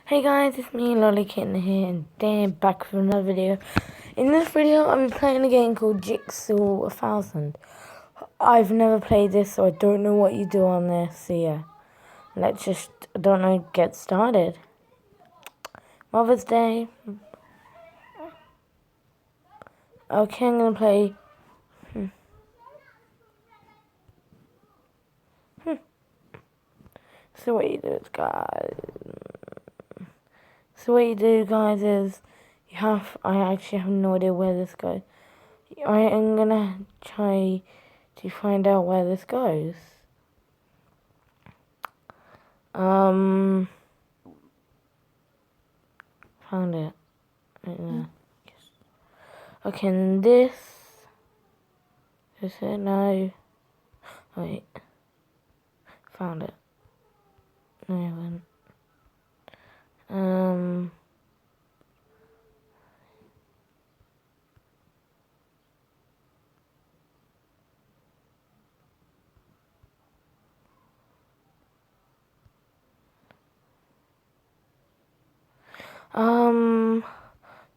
Hey guys, it's me, Lollykitten here, and Dan back with another video. In this video, I'm playing a game called Jigsaw 1000. I've never played this, so I don't know what you do on this, so yeah. Let's just, get started. Mother's Day. Okay, I'm gonna play... So what you do, guys, is I actually have no idea where this goes. I am gonna try to find out where this goes. Found it. Right there. Yes. Okay, and this is it? No. Wait. Found it. No, I haven't.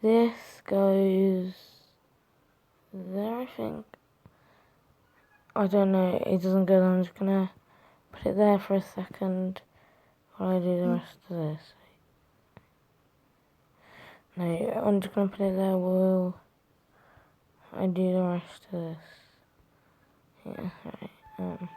This goes there, I think. I don't know, it doesn't go there. I'm just gonna put it there for a second while I do the rest of this. No, I'm just gonna put it there while I do the rest of this. Yeah, alright. Alright.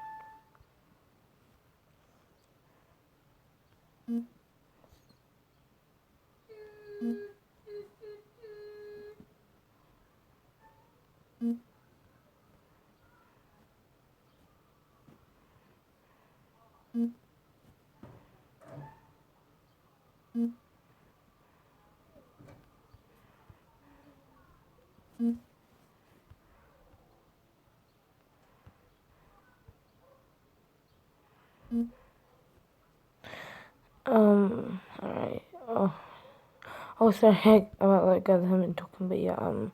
Oh, sorry about that, guys. I haven't been talking, but yeah,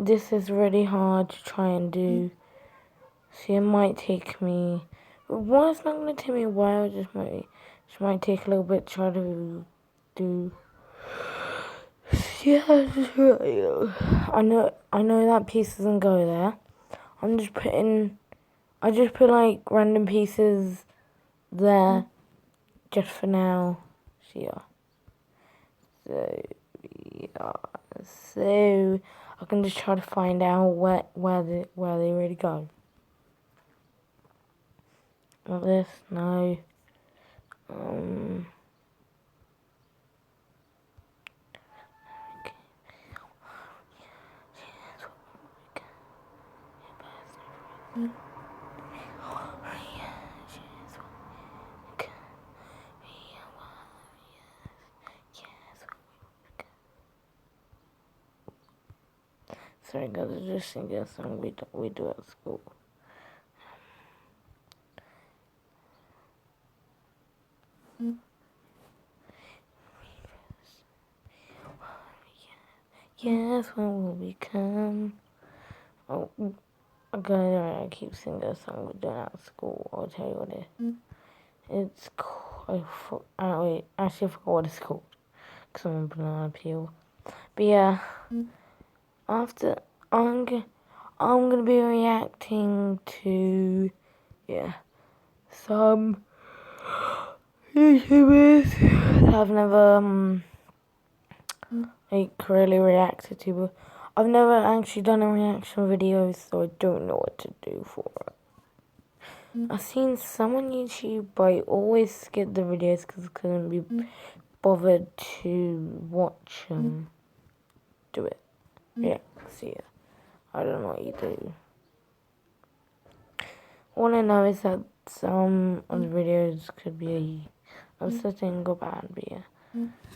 this is really hard to try and do. See, it might take me. Well, it's not gonna take me a while. Just might take a little bit to try to do. Yeah, I know that piece doesn't go there. I just put like random pieces there, just for now. So yeah. So I can just try to find out where they really go. Not this, no. Sorry guys, I just singing a song we do at school. Yes, what will become? Oh, okay, I keep singing a song we do at school. I'll tell you what it is. It's called, wait, actually I forgot what it's called, because I'm on banana peel. But yeah, after, I'm gonna be reacting to, yeah, some YouTubers that I've never, like, really reacted to, but I've never actually done a reaction video, so I don't know what to do for it. I've seen some on YouTube, but I always skip the videos because I couldn't be bothered to watch do it. Yeah, see ya. I don't know what you do. All I know is that some of the videos could be upsetting or bad, but yeah.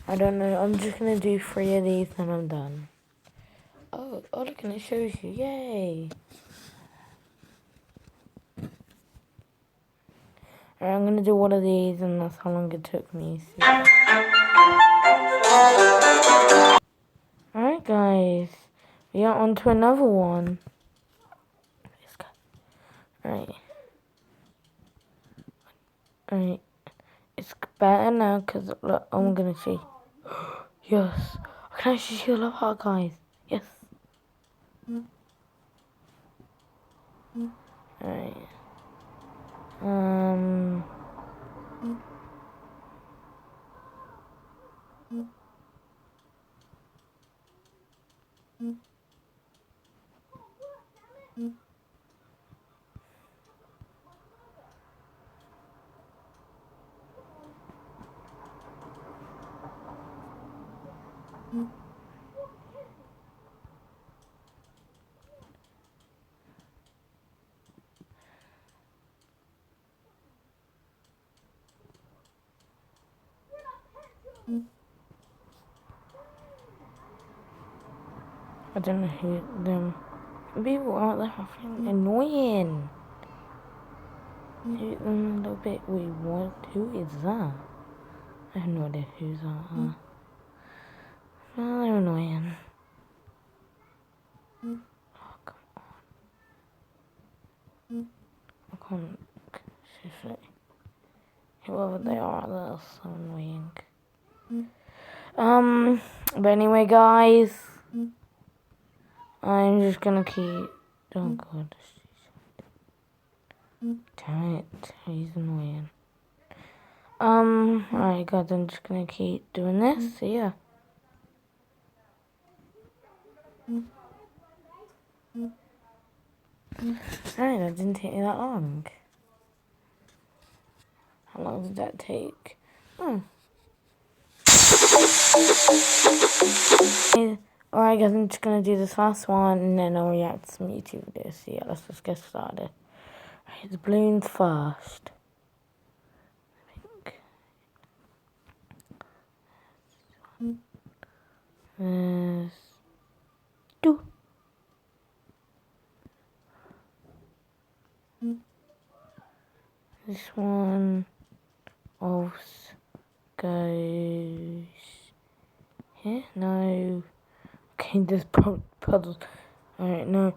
I don't know, I'm just gonna do 3 of these and I'm done. Oh look, and it shows you, yay! Alright, I'm gonna do one of these and that's how long it took me. Alright guys, we are on to another one. Alright. Alright. better now, because look, I'm gonna see. Yes. I can actually see a love heart, guys. Yes. Alright. I don't know who them people out there are feeling annoying. Shoot them a little bit. Wait, what? Who is that? I have no idea who's that. Well, they're annoying. Oh, come on. I can't. Seriously. Whoever they are, they're so annoying. But anyway, guys, I'm just gonna keep. Oh god. Damn it, he's annoying. Alright, guys, I'm just gonna keep doing this. See ya. Alright, that didn't take me that long. How long did that take? Alright, guys, I'm just gonna do this last one and then I'll react to some YouTube videos. So yeah, let's just get started. Alright, the balloons first. There's two. This one also goes here. No. Okay, there's puzzles. Alright, no.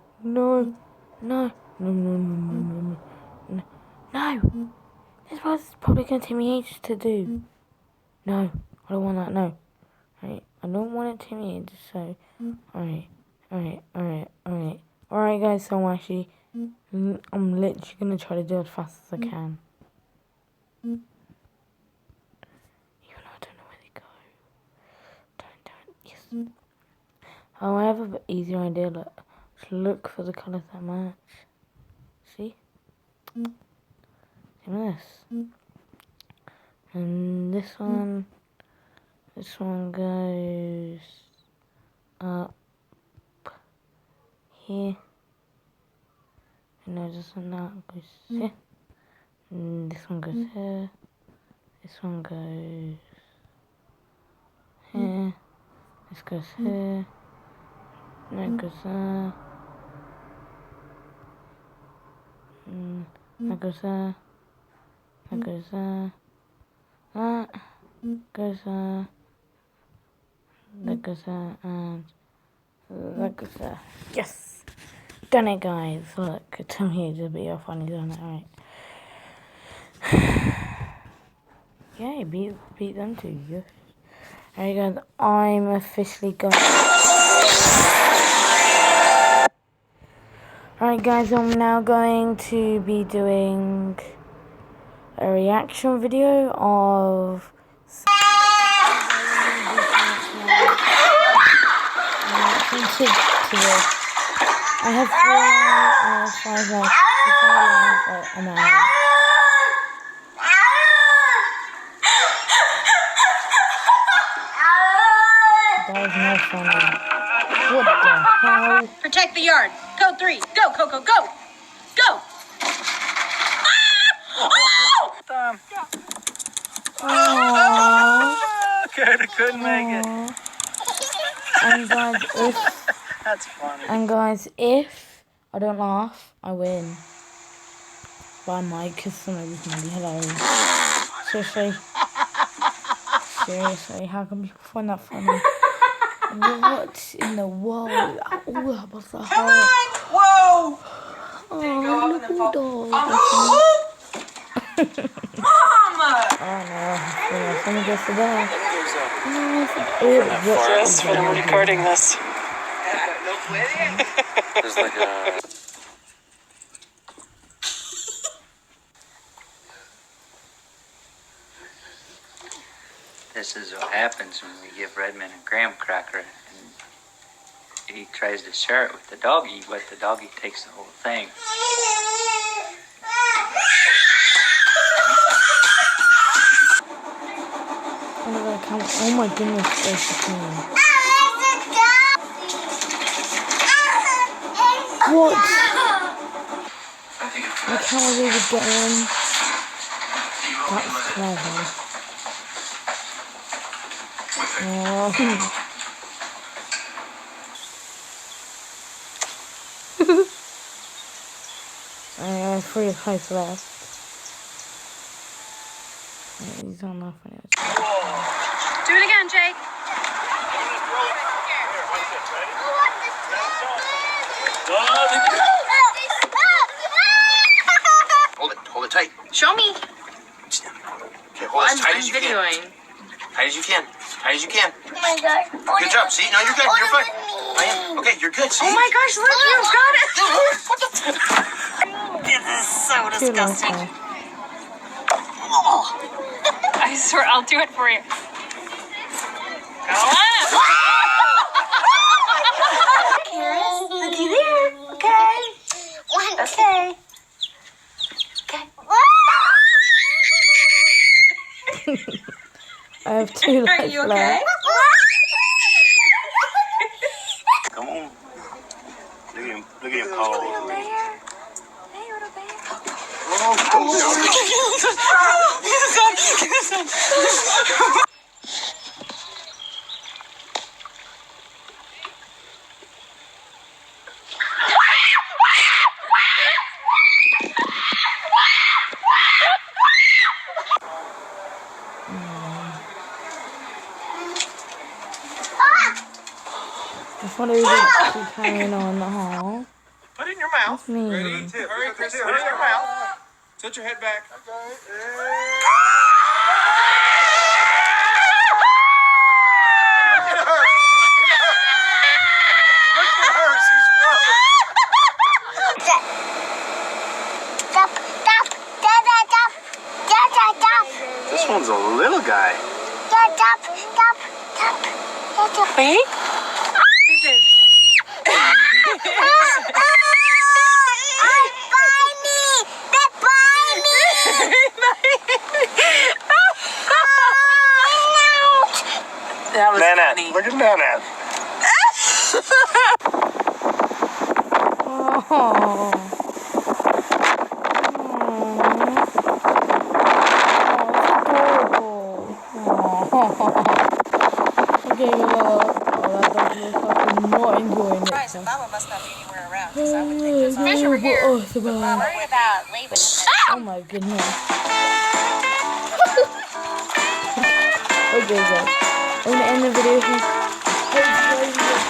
This puzzle's probably going to take me ages to do. No, I don't want that, no. Alright, I don't want it to take me ages, so... Alright, guys, so I'm literally going to try to do it as fast as I can. Even though I don't know where they go. Yes. Oh, I have an easier idea. Look for the colours that match. See? Same as this. And this one goes up here. No, this one goes here. And this one goes here. This one goes here. This goes here. That goes there. That goes there. That goes there. That goes there. That goes there. And that goes there. Yes! Done it, guys. Look, it took me ages, but you're finally done it. Alright. Yeah, beat them too. Yes. Alright, guys. I'm officially going. Alright, guys. I'm now going to be doing a reaction video of I have 5 lives. I'm out. That was no funny. What the hell? Protect the yard. Code 3. Go, Coco, go! Go! Couldn't make it. And guys, That's funny. If I don't laugh, I win. By Mike, because somebody's really hilarious. Seriously, how can people find that funny? What in the world? Oh, that was the whole. Whoa! Oh, little dog. Mama! Oh no, someone gets to die. Yes, but I'm recording this. There's like a... This is what happens when we give Redmond a graham cracker and he tries to share it with the doggy, but the doggy takes the whole thing. Oh my goodness, there's the king. What? I can't believe it's getting in. That's clever. Oh. I have 3 kites left. Yeah, he's on nothing else. Do it again, Jake. Hold it tight. Show me. Okay, hold as tight as you can. Tight as you can. Tight as you can. Oh my god. Good job. See? No, you're good. You're fine. Ryan, okay, you're good. See? Oh my gosh, look, you got it. This is so disgusting. I swear, I'll do it for you. Go on. Karis, looky there. Okay. Okay. I have 2 Are lives you okay? left. Come on. Look at him. Look at him. Oh. Hey, little bear. I thought he was keep carrying on the hall. Put it in your mouth. That's mean. Hurry, Chris. Put it in your mouth. Tilt your head back. This one's a little guy. Wait. That was funny. Look at Nana. Oh. Okay, that dog is fucking not enjoying it. Surprised Mama must not be anywhere around, because I would think this all. Fish over here. Worry about labor. Oh my goodness. Okay, guys. I'm gonna end the video here. Hope you guys enjoyed.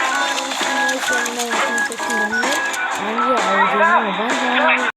And yeah, I will do more. Bye, guys.